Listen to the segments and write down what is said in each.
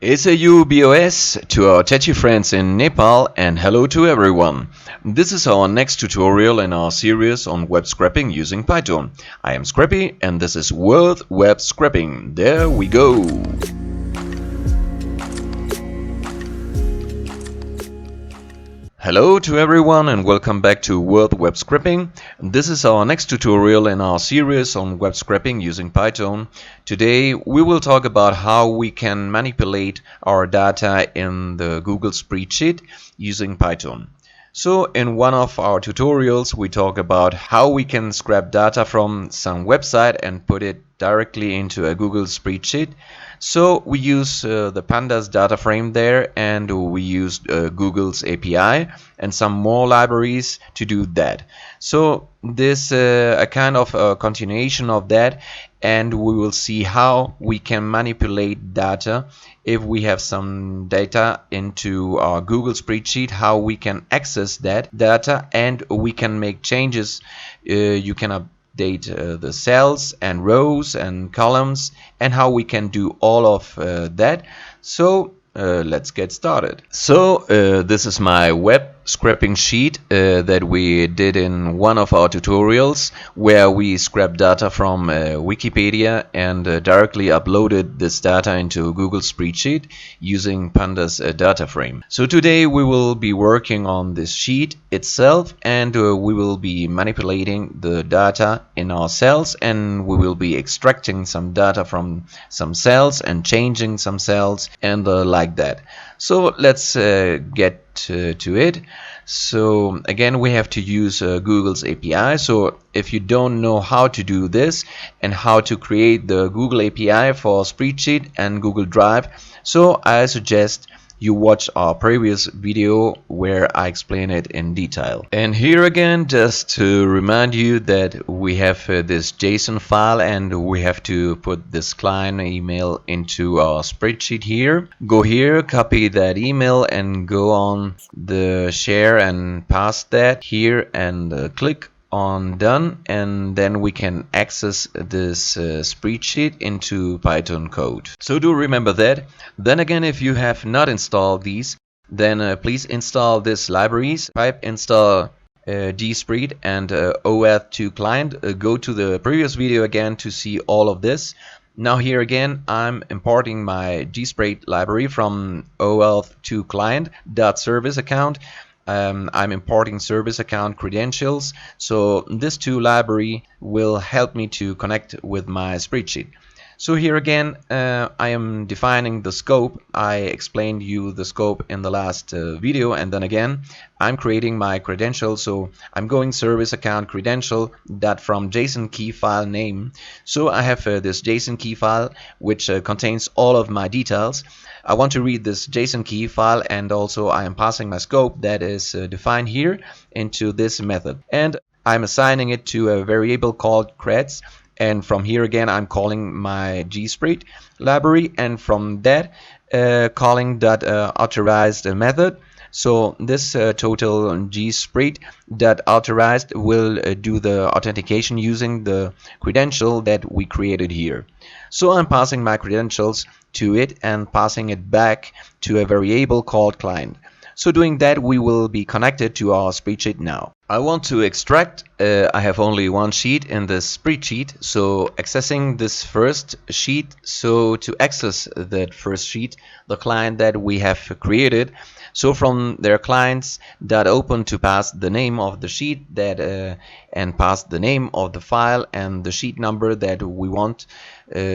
SAU-BOS to our Techi friends in Nepal, and hello to everyone. This is our next tutorial in our series on web scraping using Python. I am Scrappy and this is World Web Scraping. There we go. Hello to everyone and welcome back to World Web Scraping. This is our next tutorial in our series on web scraping using Python. Today we will talk about how we can manipulate our data in the Google Spreadsheet using Python. So in one of our tutorials we talk about how we can scrap data from some website and put it directly into a Google Spreadsheet. So we use the pandas data frame there, and we used Google's API and some more libraries to do that. So this a kind of a continuation of that, and we will see how we can manipulate data if we have some data into our Google Spreadsheet, how we can access that data and we can make changes. You can update the cells and rows and columns, and how we can do all of that. So let's get started. So this is my web scraping sheet that we did in one of our tutorials, where we scrapped data from Wikipedia and directly uploaded this data into Google Spreadsheet using pandas data frame. So today we will be working on this sheet itself, and we will be manipulating the data in our cells, and we will be extracting some data from some cells and changing some cells and like that. So let's get to it. So again, we have to use Google's API. So if you don't know how to do this and how to create the Google API for Spreadsheet and Google Drive, so I suggest you watch our previous video where I explain it in detail. And here again, just to remind you that we have this JSON file, and we have to put this client email into our spreadsheet here. Go here, copy that email and go on the share and paste that here, and click on done, and then we can access this spreadsheet into Python code. So do remember that. Then again, if you have not installed these, then please install these libraries. Pipe install gspread and OAuth2 client. Go to the previous video again to see all of this. Now here again, I'm importing my gspread library from OAuth2 client.service account. I'm importing service account credentials, so this two library will help me to connect with my spreadsheet. So here again, I am defining the scope. I explained you the scope in the last video, and then again I'm creating my credentials. So I'm going service account credential that from JSON key file name. So I have this JSON key file which contains all of my details. I want to read this JSON key file, and also I am passing my scope that is defined here into this method, and I'm assigning it to a variable called creds. And from here again, I'm calling my gspread library, and from that calling that authorized method. So this total gspread that authorized will do the authentication using the credential that we created here. So I'm passing my credentials to it and passing it back to a variable called client. So doing that, we will be connected to our spreadsheet now. I want to extract. I have only one sheet in this spreadsheet, so accessing this first sheet. So to access that first sheet, the client that we have created, so from their clients that open to pass the name of the sheet that and pass the name of the file and the sheet number that we want.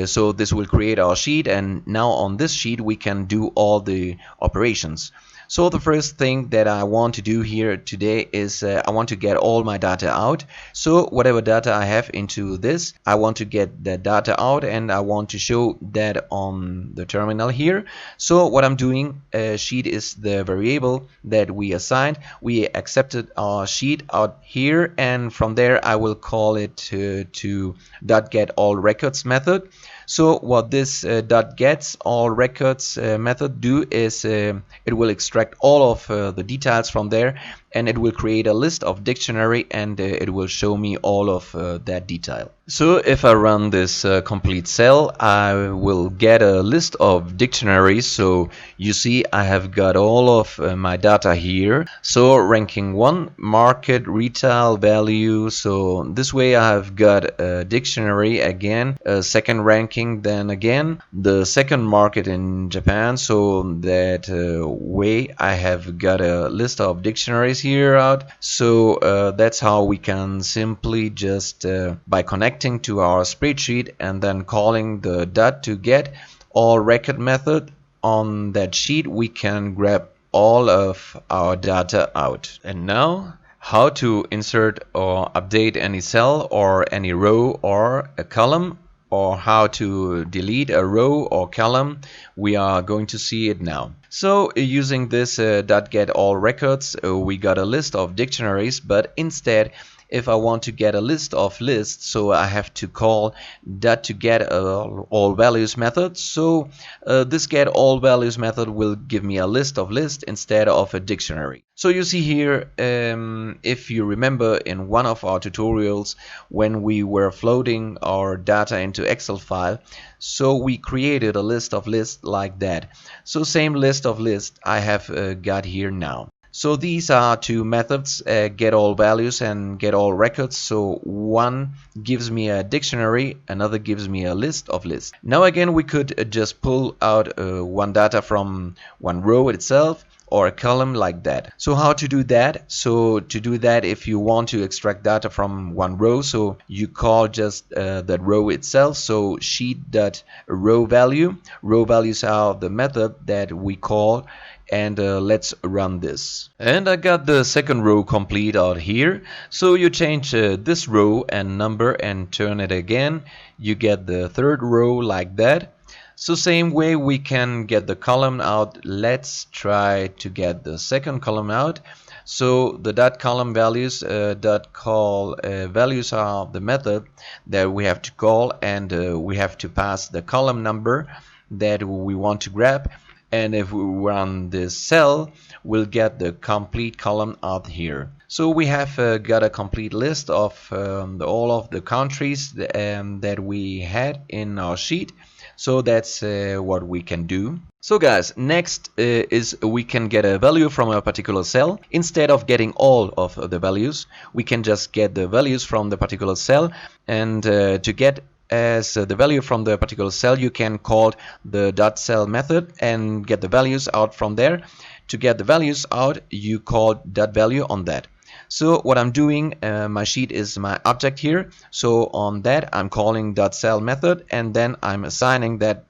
So this will create our sheet, and now on this sheet we can do all the operations. So the first thing that I want to do here today is I want to get all my data out. So whatever data I have into this, I want to get that data out, and I want to show that on the terminal here. So what I'm doing, sheet is the variable that we assigned. We accepted our sheet out here, and from there I will call it to .getAllRecords method. So what this .getAllRecords method do is it will extract all of the details from there, and it will create a list of dictionary, and it will show me all of that detail. So if I run this complete cell, I will get a list of dictionaries. So you see I have got all of my data here. So ranking 1, market, retail, value. So this way I have got a dictionary again, a second ranking, then again the second market in Japan. So that way I have got a list of dictionaries here out. So that's how we can simply just by connecting to our spreadsheet and then calling the dot to get all record method on that sheet, we can grab all of our data out. And now, how to insert or update any cell or any row or a column, or how to delete a row or column, we are going to see it now. So using this .get all records, we got a list of dictionaries, but instead if I want to get a list of lists, so I have to call to get all values method. So this get all values method will give me a list of lists instead of a dictionary. So you see here, if you remember in one of our tutorials when we were floating our data into Excel file, so we created a list of lists like that. So same list of lists I have got here now. So these are two methods, get all values and get all records. So one gives me a dictionary, another gives me a list of lists. Now again we could just pull out one data from one row itself or a column like that. So how to do that? So to do that, if you want to extract data from one row, so you call just that row itself. So sheet.rowValue. Row values are the method that we call, and let's run this. And I got the second row complete out here. So you change this row and number and turn it again. You get the third row like that. So same way we can get the column out. Let's try to get the second column out. So the dot column values, dot call values are the method that we have to call, and we have to pass the column number that we want to grab. And if we run this cell, we'll get the complete column out here. So we have got a complete list of all of the countries that we had in our sheet. So that's what we can do. So guys, next is we can get a value from a particular cell. Instead of getting all of the values, we can just get the values from the particular cell. And to get as the value from the particular cell, you can call the .cell method and get the values out from there. To get the values out, you call .value on that. So what I'm doing, my sheet is my object here. So on that, I'm calling .cell method, and then I'm assigning that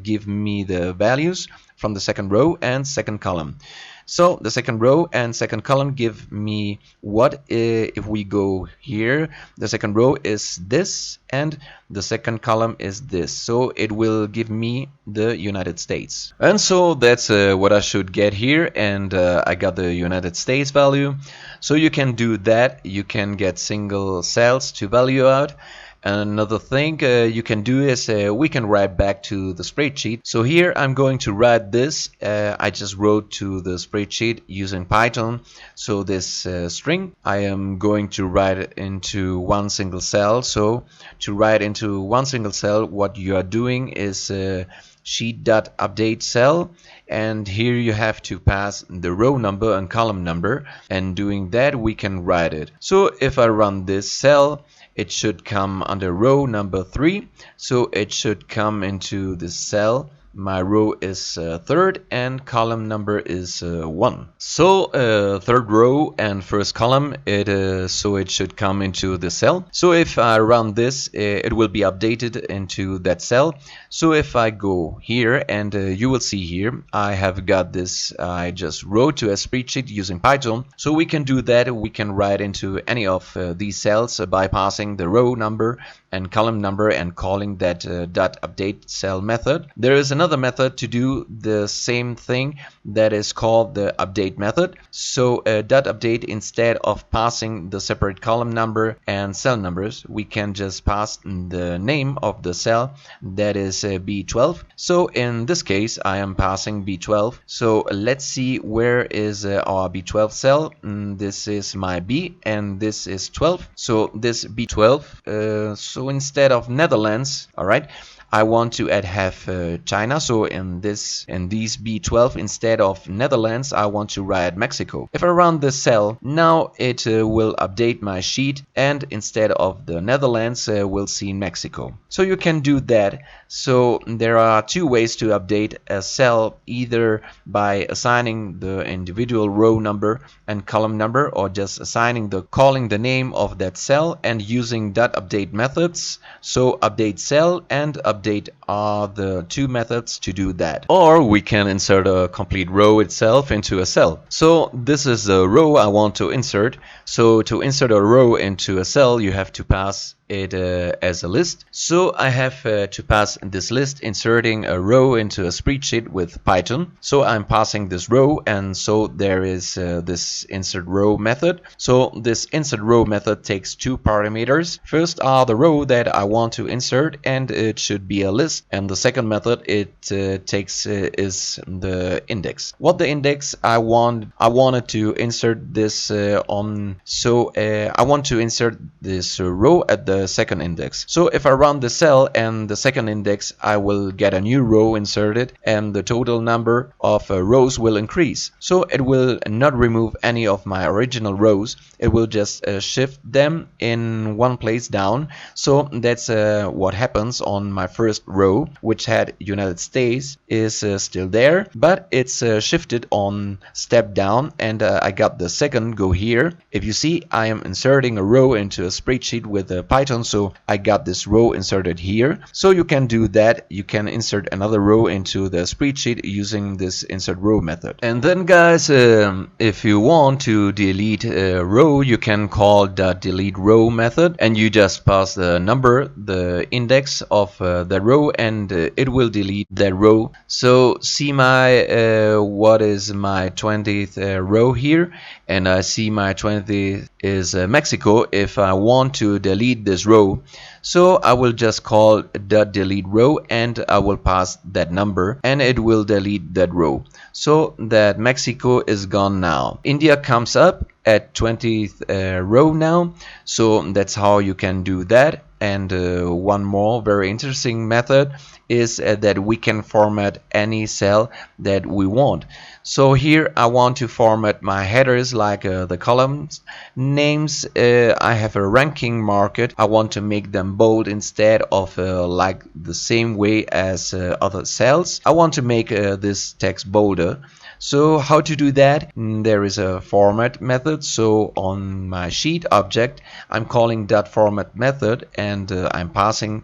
give me the values from the second row and second column. So the second row and second column give me what, if we go here, the second row is this and the second column is this. So it will give me the United States. And so that's what I should get here, and I got the United States value. So you can do that. You can get single cells to value out. Another thing you can do is we can write back to the spreadsheet. So here I'm going to write this. I just wrote to the spreadsheet using Python. So this string I am going to write it into one single cell. So to write into one single cell, what you are doing is sheet.update cell, and here you have to pass the row number and column number, and doing that we can write it. So if I run this cell, it should come under row number 3, so it should come into this cell. My row is third and column number is 1. So third row and first column, so it should come into the cell. So if I run this, it will be updated into that cell. So if I go here, and you will see here I have got this, I just wrote to a spreadsheet using Python. So we can do that. We can write into any of these cells by passing the row number and column number and calling that dot update cell method. There is another method to do the same thing that is called the update method. So dot update, instead of passing the separate column number and cell numbers, we can just pass the name of the cell, that is B12. So in this case I am passing B12. So let's see where is our B12 cell. This is my B and this is 12. So this B12, so instead of Netherlands, all right, I want to have China. So in these B12, instead of Netherlands, I want to write Mexico. If I run this cell, now it will update my sheet, and instead of the Netherlands, we'll see Mexico. So you can do that. So there are two ways to update a cell, either by assigning the individual row number and column number, or just calling the name of that cell and using dot update methods. So update cell and update are the two methods to do that. Or we can insert a complete row itself into a cell. So this is the row I want to insert. So to insert a row into a cell, you have to pass it as a list. So I have to pass this list, inserting a row into a spreadsheet with Python. So I'm passing this row, and so there is this insert row method. So this insert row method takes two parameters. First are the row that I want to insert, and it should be a list. And the second method it takes is the index. What the index I wanted to insert this on. So I want to insert this row at the second index. So if I run the cell and the second index, I will get a new row inserted, and the total number of rows will increase. So it will not remove any of my original rows. It will just shift them in one place down. So that's what happens on my first row, which had United States, is still there, but it's shifted on step down, and I got the second go here. If you see, I am inserting a row into a spreadsheet with Python, so I got this row inserted here. So you can do that. You can insert another row into the spreadsheet using this insert row method. And then guys, if you want to delete a row, you can call the delete row method, and you just pass the number, the index of the row, and it will delete that row. So see my what is my 20th row here, and I see my 20th is Mexico. If I want to delete this row, so I will just call dot delete row, and I will pass that number, and it will delete that row. So that Mexico is gone now. India comes up at 20th row now. So that's how you can do that. And one more very interesting method is that we can format any cell that we want. So here I want to format my headers like the columns names. I have a ranking market. I want to make them bold instead of like the same way as other cells. I want to make this text bolder. So how to do that? There is a format method. So on my sheet object, I'm calling dot format method, and I'm passing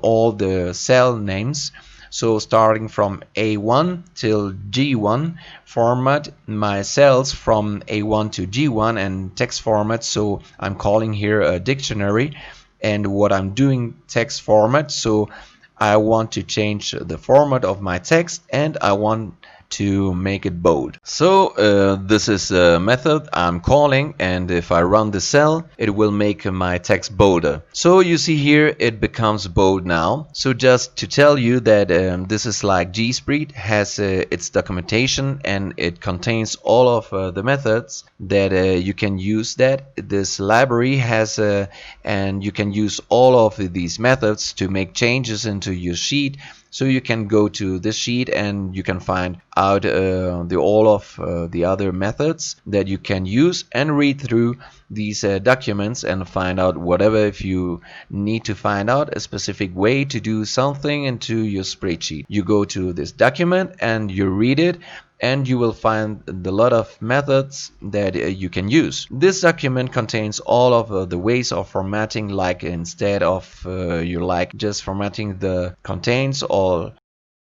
all the cell names. So starting from A1 till G1, format my cells from A1 to G1 and text format. So I'm calling here a dictionary, and what I'm doing text format. So I want to change the format of my text, and I want to make it bold. So this is a method I'm calling, and if I run the cell, it will make my text bolder. So you see here it becomes bold now. So just to tell you that this is like GSpread has its documentation, and it contains all of the methods that you can use. That this library has and you can use all of these methods to make changes into your sheet. So you can go to this sheet and you can find out all of the other methods that you can use, and read through these documents and find out whatever. If you need to find out a specific way to do something into your spreadsheet, you go to this document and you read it, and you will find a lot of methods that you can use. This document contains all of the ways of formatting, like instead of you like just formatting the contains, or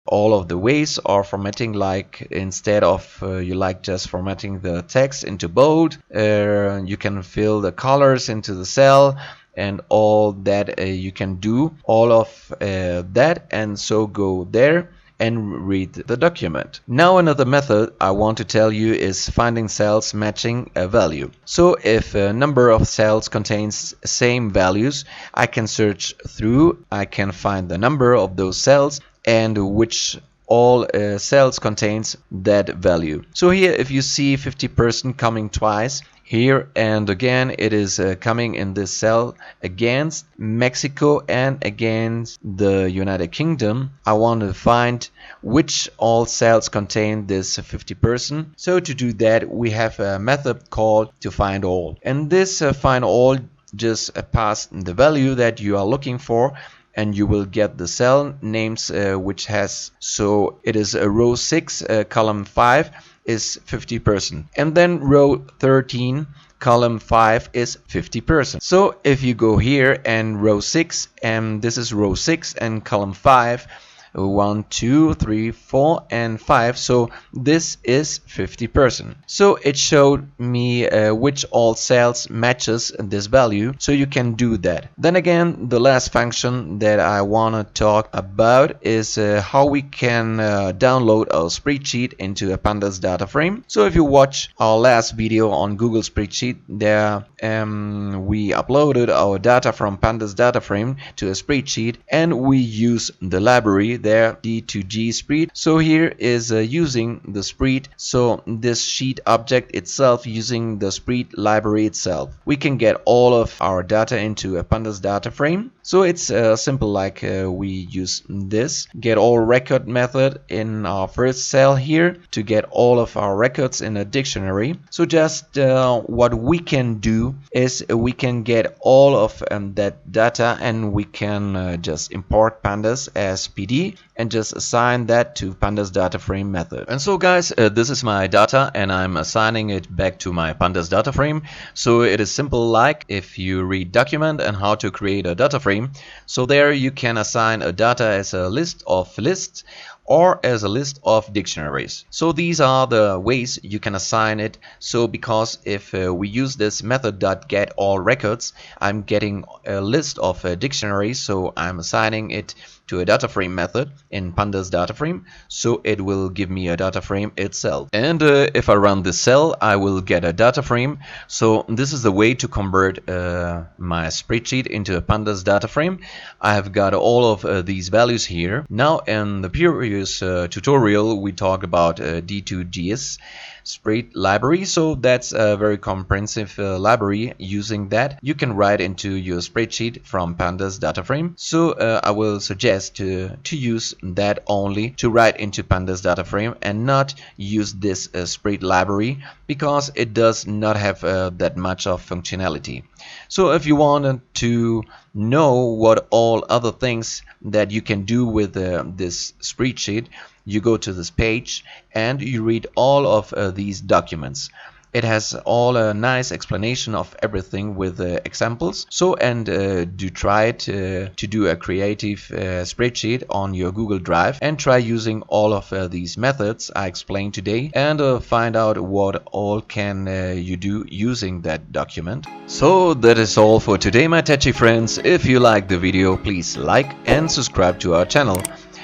all of the ways are formatting, like instead of you like just formatting the text into bold, you can fill the colors into the cell, and all that you can do all of that, and so go there and read the document. Now another method I want to tell you is finding cells matching a value. So if a number of cells contains same values, I can search through, I can find the number of those cells and which all cells contains that value. So here if you see 50% coming twice, here and again it is coming in this cell against Mexico and against the United Kingdom. I want to find which all cells contain this 50%. So to do that we have a method called to find all, and this find all just pass the value that you are looking for, and you will get the cell names which has, so it is a row 6 column 5 is 50%, and then row 13 column 5 is 50%. So if you go here and row 6, and this is row 6 and column 5, 1 2 3 4 and 5, so this is 50%. So it showed me which all cells matches this value, so you can do that. Then again, the last function that I want to talk about is how we can download our spreadsheet into a pandas data frame. So if you watch our last video on Google Spreadsheet, there we uploaded our data from pandas data frame to a spreadsheet, and we use the library there, D2G spread. So here is using the spread, so this sheet object itself using the spread library itself. We can get all of our data into a pandas data frame. So it's simple, like we use this get all record method in our first cell here to get all of our records in a dictionary. So just what we can do is we can get all of that data, and we can just import pandas as PD and just assign that to pandas data frame method. And so guys, this is my data and I'm assigning it back to my pandas data frame. So it is simple, like if you read document and how to create a data frame, so there you can assign a data as a list of lists or as a list of dictionaries. So these are the ways you can assign it. So because if we use this method .get all records, I'm getting a list of dictionaries, so I'm assigning it to a data frame method in pandas data frame, so it will give me a data frame itself. And if I run this cell, I will get a data frame. So this is the way to convert my spreadsheet into a pandas data frame. I have got all of these values here. Now in the previous tutorial we talked about D2GS spread library, so that's a very comprehensive library. Using that you can write into your spreadsheet from pandas data frame. So I will suggest to use that only to write into pandas data frame and not use this spread library, because it does not have that much of functionality. So if you wanted to know what all other things that you can do with this spreadsheet, you go to this page and you read all of these documents. It has all a nice explanation of everything with examples. So and do try it to do a creative spreadsheet on your Google Drive, and try using all of these methods I explained today, and find out what all can you do using that document. So that is all for today, my touchy friends. If you like the video, please like and subscribe to our channel.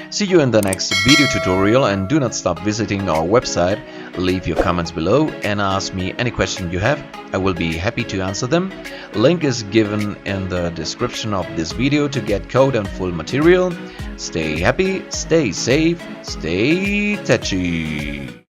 See you in the next video tutorial, and do not stop visiting our website. Leave your comments below and ask me any question you have. I will be happy to answer them. Link is given in the description of this video to get code and full material. Stay happy, stay safe, stay touchy.